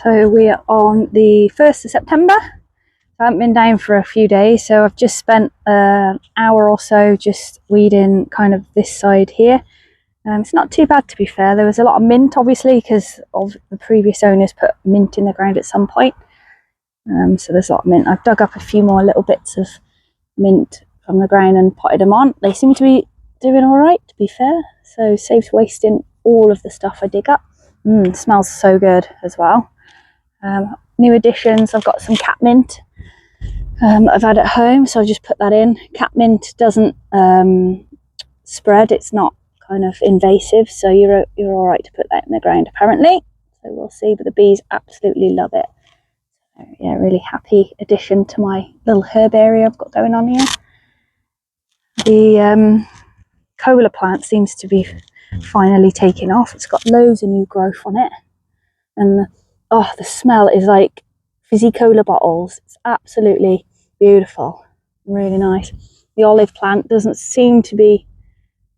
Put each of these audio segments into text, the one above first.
So we are on the 1st of September. I haven't been down for a few days, so I've just spent an hour or so just weeding kind of this side here. It's not too bad, to be fair. There was a lot of mint, obviously, because of the previous owners put mint in the ground at some point. So there's a lot of mint. I've dug up a few more little bits of mint from the ground and potted them on. They seem to be doing all right, to be fair. So saves wasting all of the stuff I dig up. Smells so good as well. New additions, I've got some catmint that I've had at home, so I'll just put that in. Catmint doesn't spread, it's not kind of invasive, so you're all right to put that in the ground apparently. So we'll see, but the bees absolutely love it. So yeah, really happy addition to my little herb area I've got going on here. The cola plant seems to be finally taking off. It's got loads of new growth on it, and the smell is like fizzy cola bottles. It's absolutely beautiful, really nice. The olive plant doesn't seem to be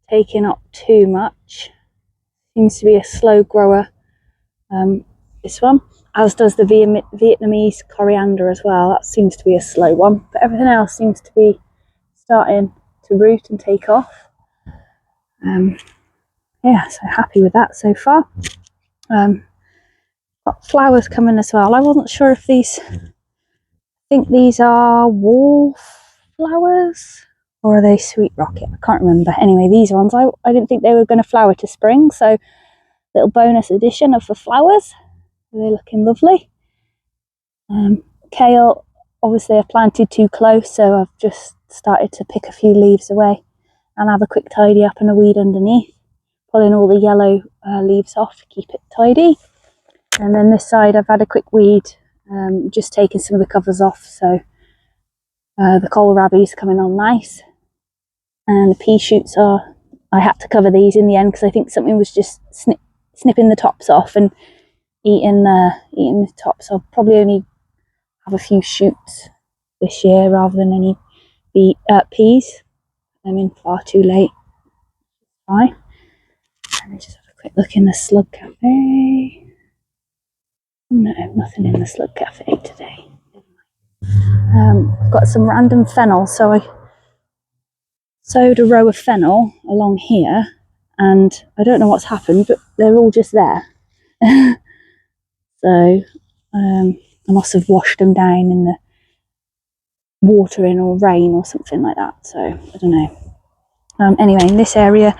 taking up too much, seems to be a slow grower, this one, as does the Vietnamese coriander as well. That seems to be a slow one, but everything else seems to be starting to root and take off. Yeah, so happy with that so far. Got flowers coming as well. I wasn't sure if these, I think these are wallflowers or are they sweet rocket? I can't remember. Anyway, these ones, I didn't think they were going to flower to spring, so little bonus addition of the flowers. They're looking lovely. Kale, obviously I've planted too close, so I've just started to pick a few leaves away and have a quick tidy up and a weed underneath, pulling all the yellow leaves off to keep it tidy. And then this side I've had a quick weed, just taking some of the covers off, so the kohlrabi's coming on nice. And the pea shoots I had to cover these in the end because I think something was just snipping the tops off and eating the tops. I'll probably only have a few shoots this year rather than any peas. I'm in far too late. Right. Let me just have a quick look in the slug cafe. No, nothing in the slug cafe today. I've got some random fennel, so I sowed a row of fennel along here, and I don't know what's happened, but they're all just there. So I must have washed them down in the watering or rain or something like that, so I don't know. Anyway, in this area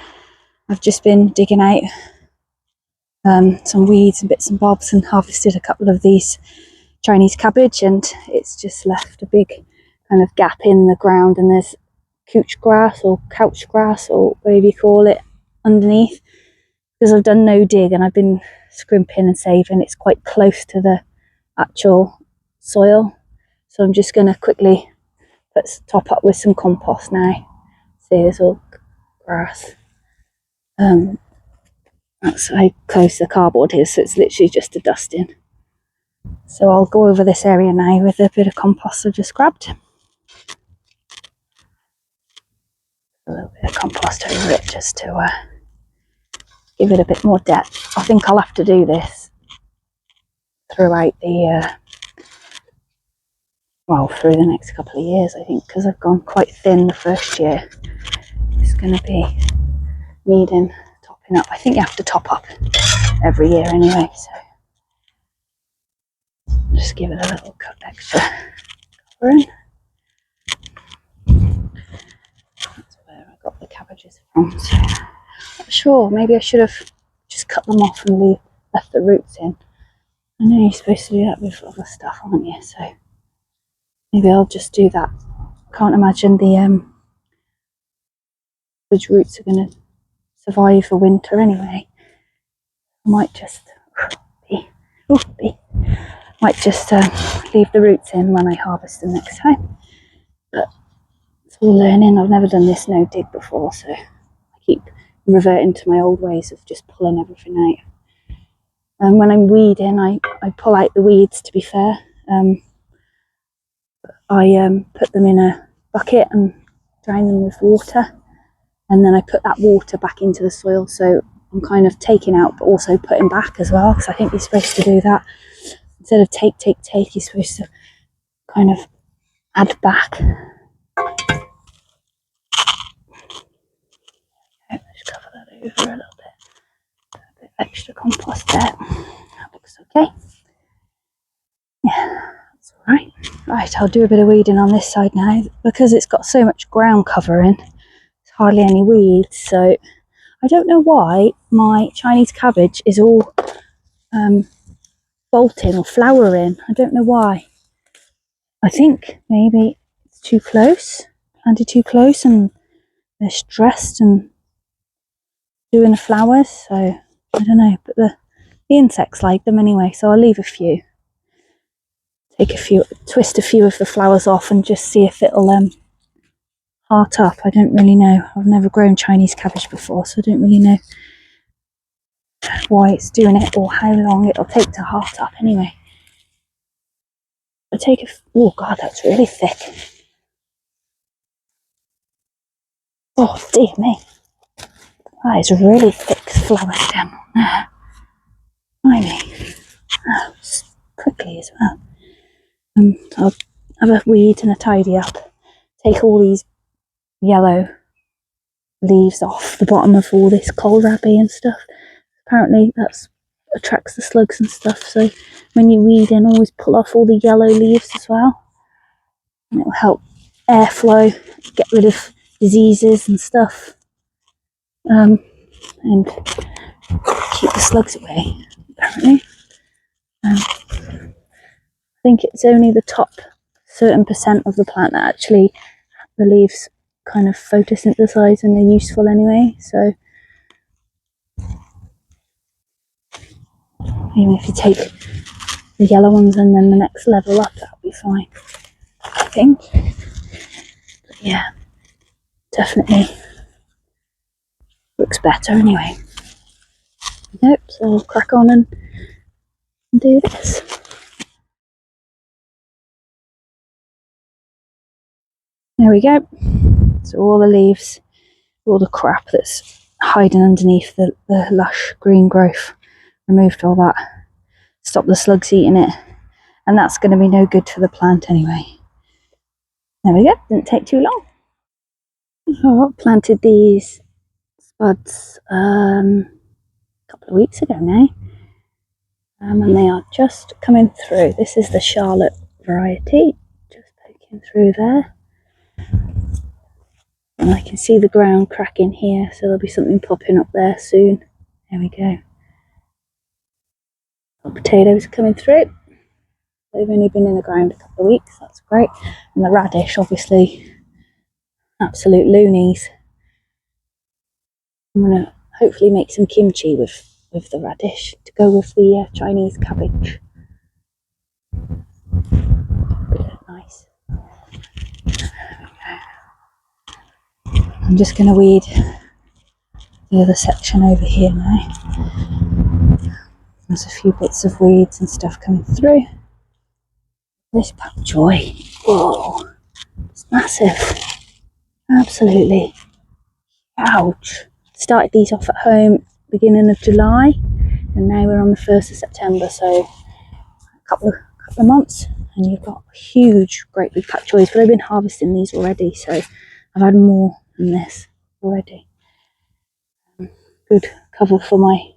I've just been digging out some weeds and bits and bobs and harvested a couple of these Chinese cabbage, and it's just left a big kind of gap in the ground, and there's couch grass or couch grass or whatever you call it underneath, because I've done no dig and I've been scrimping and saving. It's quite close to the actual soil, so I'm just going to quickly top up with some compost now. See, there's all grass. That's how close the cardboard is, so it's literally just a dusting. So I'll go over this area now with a bit of compost I just grabbed. A little bit of compost over it just to give it a bit more depth. I think I'll have to do this throughout the through the next couple of years, I think, because I've gone quite thin the first year. It's going to be needing topping up. I think you have to top up every year anyway, so just give it a little extra covering. That's where I got the cabbages from, so not sure, maybe I should have just cut them off and left the roots in. I know you're supposed to do that with other stuff, aren't you? So maybe I'll just do that. Can't imagine the roots are going to survive the winter anyway. I might just leave the roots in when I harvest them next time. But it's all learning. I've never done this no dig before, so I keep reverting to my old ways of just pulling everything out. And when I'm weeding, I pull out the weeds, to be fair. I put them in a bucket and drown them with water, and then I put that water back into the soil, so I'm kind of taking out but also putting back as well, because I think you're supposed to do that. instead of take, you're supposed to kind of add back. Let's cover that over a little bit. A bit of extra compost there. That looks okay. Yeah, that's all right. Right, I'll do a bit of weeding on this side now. Because it's got so much ground covering, there's hardly any weeds, so I don't know why my Chinese cabbage is all bolting or flowering. I don't know why. I think maybe it's too close, planted too close, and they're stressed and doing the flowers, so I don't know, but the insects like them anyway, so I'll leave a few. Take a few, twist a few of the flowers off and just see if it'll heart up. I don't really know. I've never grown Chinese cabbage before, so I don't really know why it's doing it or how long it'll take to heart up anyway. I'll take oh god, that's really thick. Oh dear me. That is really thick flowers down there. Blimey. Oh, it's prickly as well. I'll have a weed and a tidy up. Take all these yellow leaves off the bottom of all this kohlrabi and stuff. Apparently that attracts the slugs and stuff, so when you weed in, always pull off all the yellow leaves as well, and it will help airflow, get rid of diseases and stuff, and keep the slugs away. Apparently, I think it's only the top certain percent of the plant that actually the leaves kind of photosynthesize and they're useful anyway, so even if you take the yellow ones and then the next level up, that'll be fine, I think. But yeah, definitely looks better anyway. Nope, so I'll crack on and do this. There we go. So all the leaves, all the crap that's hiding underneath the lush green growth, removed all that, stopped the slugs eating it, and that's going to be no good for the plant anyway. There we go, didn't take too long. I planted these spuds a couple of weeks ago now, and they are just coming through. This is the Charlotte variety, just poking through there. And I can see the ground cracking here, so there'll be something popping up there soon. There we go. Potatoes coming through. They've only been in the ground a couple of weeks, that's great. And the radish, obviously, absolute loonies. I'm going to hopefully make some kimchi with the radish to go with the Chinese cabbage. Nice. I'm just going to weed the other section over here now. There's a few bits of weeds and stuff coming through. This pak choi, whoa, it's massive, absolutely. Ouch. Started these off at home beginning of July, and now we're on the 1st of September, so a couple of months, and you've got huge, great big pak choys. But I've been harvesting these already, so I've had more than this already. Good cover for my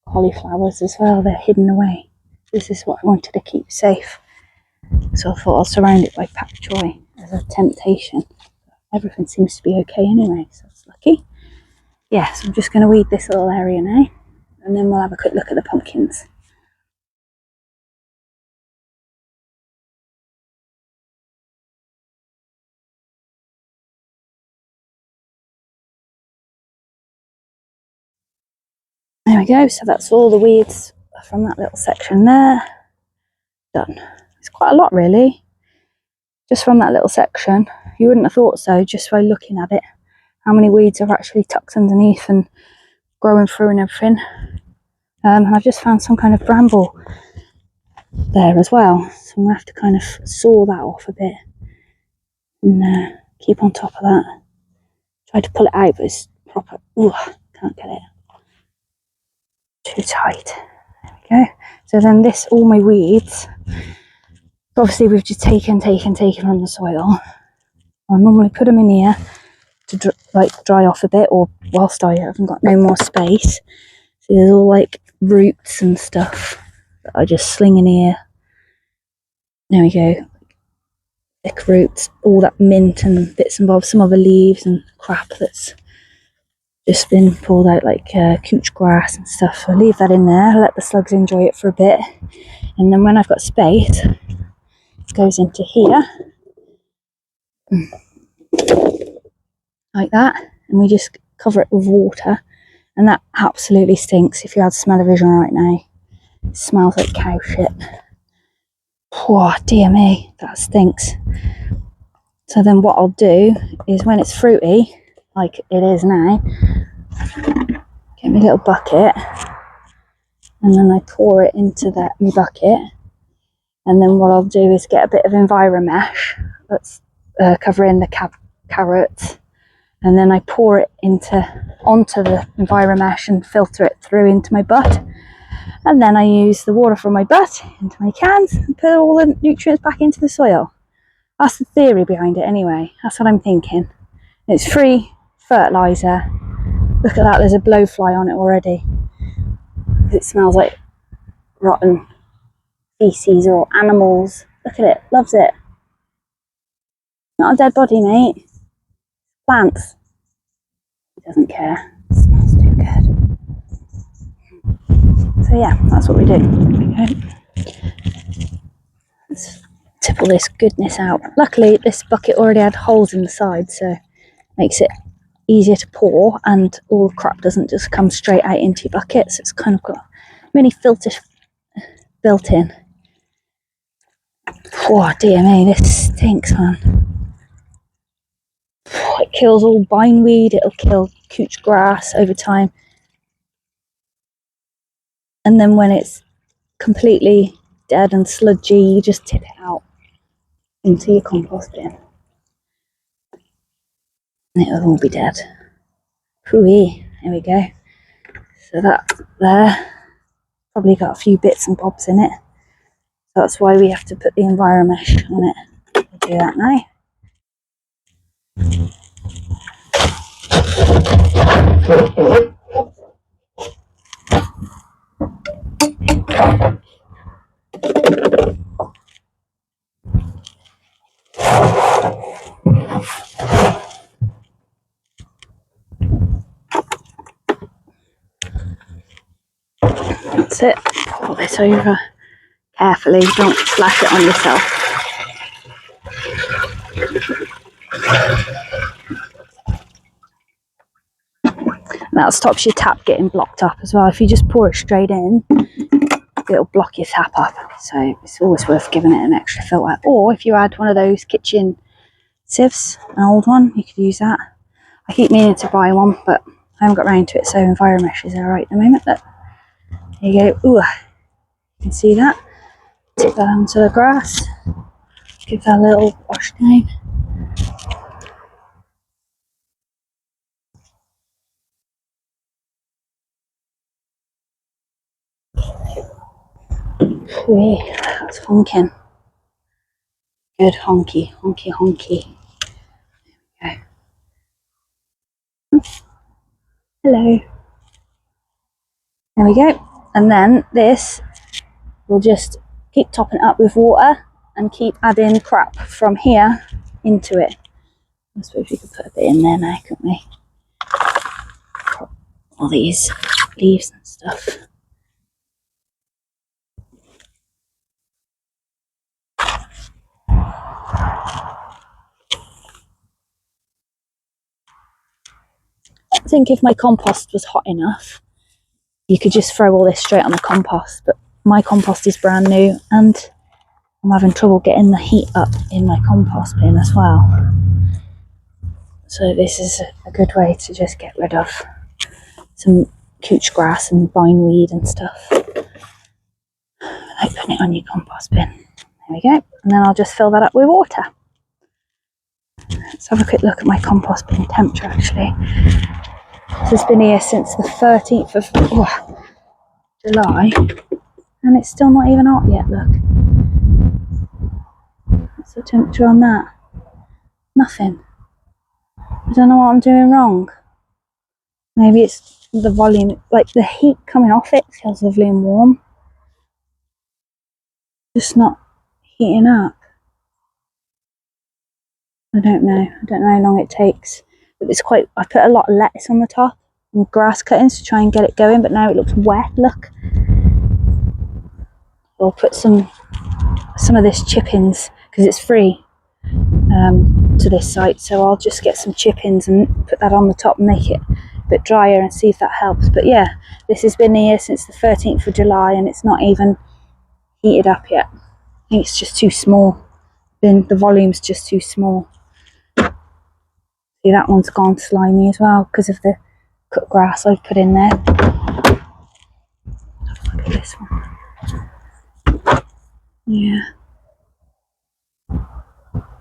cauliflowers as well, they're hidden away. This is what I wanted to keep safe, so I thought I'll surround it by pak choi as a temptation. Everything seems to be okay anyway, so it's lucky. Yeah, so I'm just going to weed this little area now, and then we'll have a quick look at the pumpkins. There we go, so that's all the weeds from that little section there. Done. It's quite a lot really, just from that little section. You wouldn't have thought so just by looking at it, how many weeds are actually tucked underneath and growing through and everything. And I've just found some kind of bramble there as well, so I'm going to have to kind of saw that off a bit and keep on top of that. Try to pull it out, but it's proper. Ooh, can't get it. Too tight. There we Okay, so then this, all my weeds, obviously we've just taken from the soil. I normally put them in here to dry off a bit, or whilst I haven't got no more space. See, there's all like roots and stuff that I just sling in here. There we go. Thick roots, all that mint and bits and bobs, some other leaves and crap that's just been pulled out, like couch grass and stuff. So I'll leave that in there, let the slugs enjoy it for a bit, and then when I've got space, it goes into here like that, and we just cover it with water. And that absolutely stinks. If you had smell-o-vision right now, it smells like cow shit. Oh dear me, that stinks. So then what I'll do is, when it's fruity, like it is now, get me a little bucket, and then I pour it into my bucket. And then what I'll do is get a bit of EnviroMesh that's covering the carrots, and then I pour it onto the EnviroMesh and filter it through into my butt. And then I use the water from my butt into my cans and put all the nutrients back into the soil. That's the theory behind it anyway. That's what I'm thinking. It's free fertiliser. Look at that, there's a blowfly on it already. It smells like rotten feces or animals. Look at it, loves it. Not a dead body, mate. Plants. He doesn't care. It smells too good. So yeah, that's what we do. Okay. Let's tip all this goodness out. Luckily, this bucket already had holes in the side, so it makes it easier to pour, and all the crap doesn't just come straight out into your bucket. So it's kind of got a mini filter built in. Oh dear me, this stinks, man. It kills all bindweed, it'll kill couch grass over time. And then when it's completely dead and sludgy, you just tip it out into your compost bin. And it'll all be dead. Hooey, there we go. So that there, probably got a few bits and bobs in it. So that's why we have to put the EnviroMesh on it. We'll do that now. That's it. Put this over carefully, don't splash it on yourself. That stops your tap getting blocked up as well. If you just pour it straight in, it'll block your tap up. So it's always worth giving it an extra filter. Or if you had one of those kitchen sieves, an old one, you could use that. I keep meaning to buy one, but I haven't got around to it, so EnviroMesh is alright at the moment. Look, there you go. Ooh, you can see that. Tip that onto the grass. Give that a little wash down. Ooh, that's honking. Good honky, honky, honky. Okay. Hello. There we go. And then this, we'll just keep topping it up with water and keep adding crap from here into it. I suppose we could put a bit in there now, couldn't we? All these leaves and stuff. I think if my compost was hot enough, you could just throw all this straight on the compost, but my compost is brand new and I'm having trouble getting the heat up in my compost bin as well. So this is a good way to just get rid of some couch grass and bindweed and stuff without putting it on your compost bin. There we go. And then I'll just fill that up with water. Let's have a quick look at my compost bin temperature actually. This has been here since the 13th of July. And it's still not even hot yet, look. What's the temperature on that? Nothing. I don't know what I'm doing wrong. Maybe it's the volume, like the heat coming off it feels lovely and warm. Just not heating up. I don't know how long it takes. But it's quite, I put a lot of lettuce on the top and grass cuttings to try and get it going, but now it looks wet, look. I'll put some of this chippings, because it's free to this site, so I'll just get some chippings and put that on the top and make it a bit drier and see if that helps. But yeah, this has been here since the 13th of July and it's not even heated up yet. I think it's just too small. The volume's just too small. See, that one's gone slimy as well because of the cut grass I've put in there. Look at this one. Yeah.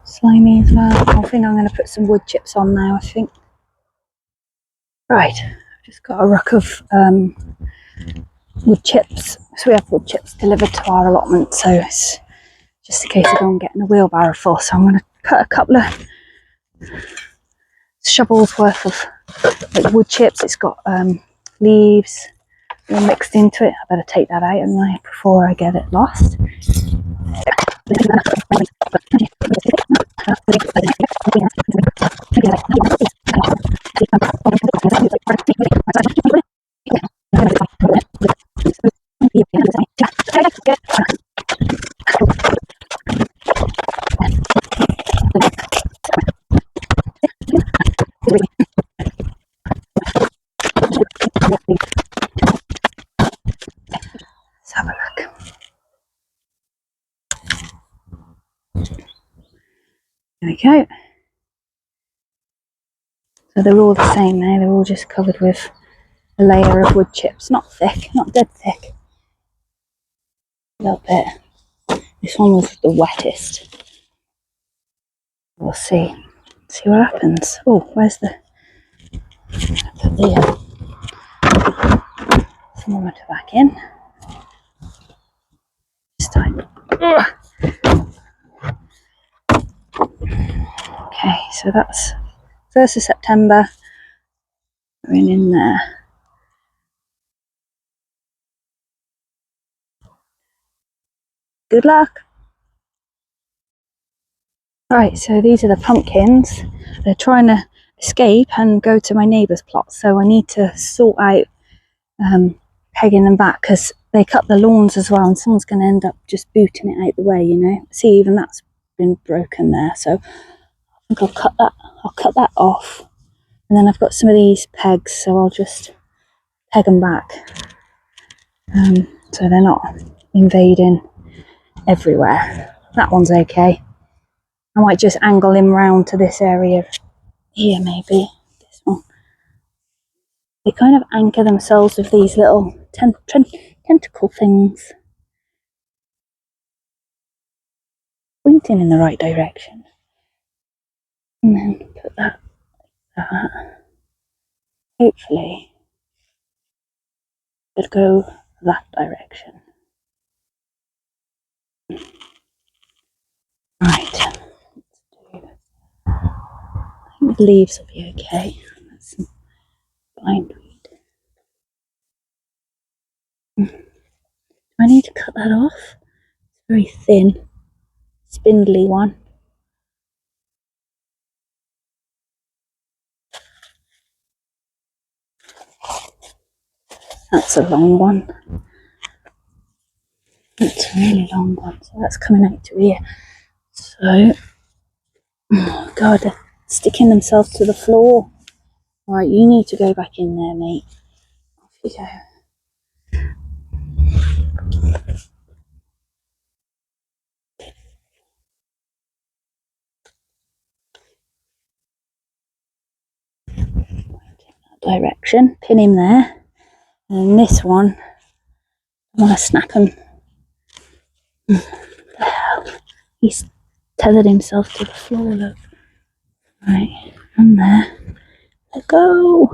Slimy as well. I think I'm going to put some wood chips on now, I think. Right, I've just got a ruck of wood chips. So we have wood chips delivered to our allotment, so it's just a case of going getting a wheelbarrow full. So I'm going to put a couple of shovels worth of like wood chips. It's got leaves all mixed into it. I better take that out and before I get it lost. Let's have a look. There we go. So they're all the same now. They're all just covered with a layer of wood chips. Not thick, not dead thick. A little bit. This one was the wettest. We'll see. See what happens. Oh, where's the... Put the thermometer back in. This time. Okay, so that's 1st of September. Going in there. Good luck. Right, so these are the pumpkins. They're trying to escape and go to my neighbour's plot, so I need to sort out pegging them back because they cut the lawns as well and someone's going to end up just booting it out the way, you know. See, even that's been broken there, so I think I'll cut that off. And then I've got some of these pegs, so I'll just peg them back so they're not invading everywhere. That one's okay. I might just angle him round to this area here, maybe. This one. They kind of anchor themselves with these little tentacle things. Pointing in the right direction. And then put that. Hopefully, it'll go that direction. Right. I think the leaves will be okay. That's some bindweed. Do I need to cut that off? It's very thin, spindly one. That's a long one. That's a really long one, so that's coming out to here. So, oh God, they're sticking themselves to the floor. Right, you need to go back in there, mate. Off you go. That direction, pin him there. And this one, I want to snap him. What the hell? He's tethered himself to the floor, look. Right, and there. Let go.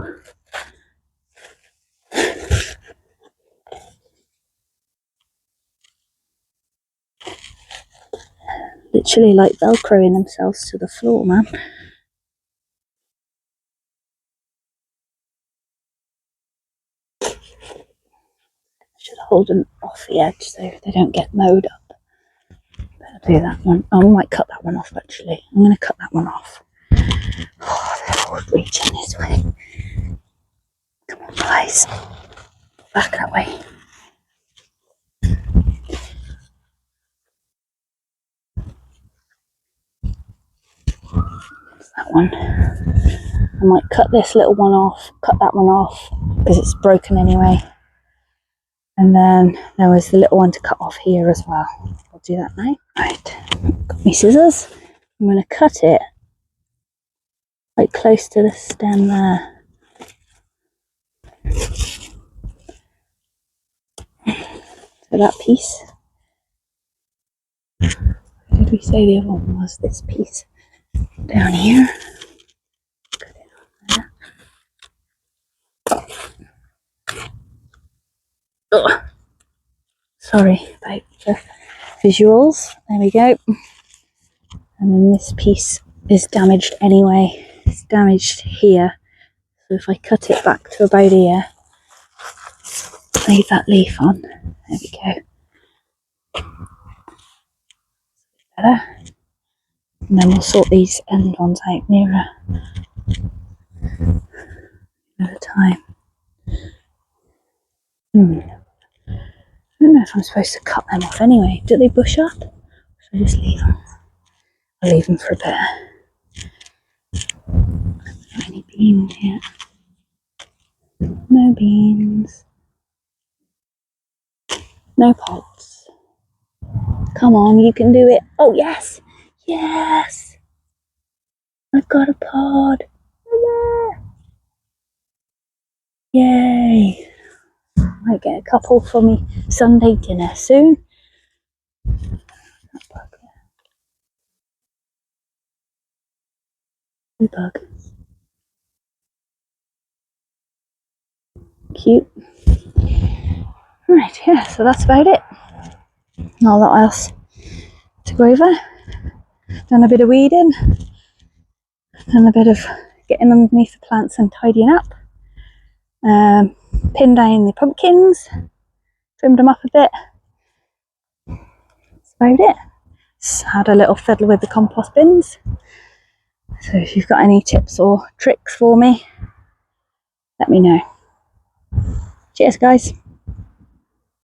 Literally like velcroing themselves to the floor, man. Should hold them off the edge so they don't get mowed up. Better do that one. Oh, I might cut that one off actually. I'm going to cut that one off. Oh, they're all reaching this way. Come on, guys. Back that way. That's that one. I might cut this little one off, cut that one off because it's broken anyway. And then there was the little one to cut off here as well. I'll do that now. Right, got my scissors. I'm going to cut it quite close to the stem there. So that piece. What did we say the other one was? This piece down here. Cut it on there. Ugh. Sorry about the visuals. There we go. And then this piece is damaged anyway. It's damaged here. So if I cut it back to about here, leave that leaf on. There we go. Better. And then we'll sort these end ones out nearer at a time. I don't know if I'm supposed to cut them off anyway. Do they bush up? Or should I just leave them? I'll leave them for a bit. Not any beans yet. No beans. No pods. Come on, you can do it. Oh, yes. Yes. I've got a pod. Yay. Might get a couple for me Sunday dinner soon. Bug. Cute. Right, yeah, so that's about it. Not a lot else to go over. Done a bit of weeding. Done a bit of getting underneath the plants and tidying up. Pinned down the pumpkins. Trimmed them up a bit. That's about it. Just had a little fiddle with the compost bins. So if you've got any tips or tricks for me, let me know. Cheers, guys.